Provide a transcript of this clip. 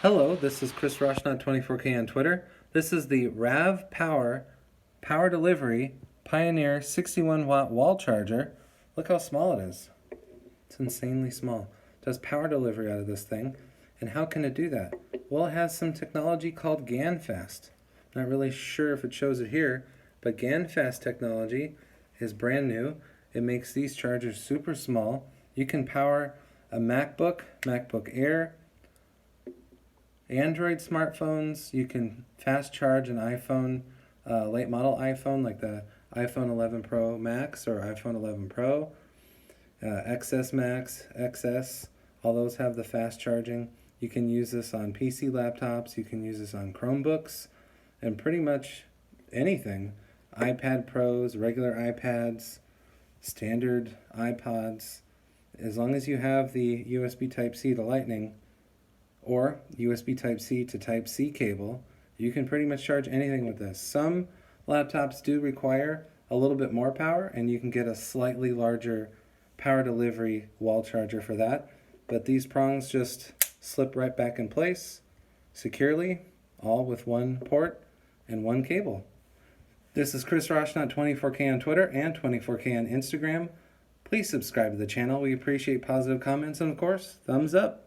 Hello, this is Chris Roshnot 24K on Twitter. This is the RAVPower Power Delivery Pioneer 61 watt wall charger. Look how small it is. It's insanely small. It does power delivery out of this thing. And how can it do that? Well, it has some technology called GaNFast. Not really sure if it shows it here, but GaNFast technology is brand new. It makes these chargers super small. You can power a MacBook, MacBook Air, Android smartphones. You can fast charge an iPhone, late model iPhone like the iPhone 11 Pro Max or iPhone 11 Pro, XS Max, XS, all those have the fast charging. You can use this on PC laptops, you can use this on Chromebooks, and pretty much anything. iPad Pros, regular iPads, standard iPods. As long as you have the USB Type-C to Lightning, or USB Type-C to Type-C cable, you can pretty much charge anything with this. Some laptops do require a little bit more power, and you can get a slightly larger power delivery wall charger for that. But these prongs just slip right back in place securely, all with one port and one cable. This is Chris Roshnot 24K on Twitter and 24K on Instagram. Please subscribe to the channel. We appreciate positive comments and, of course, thumbs up.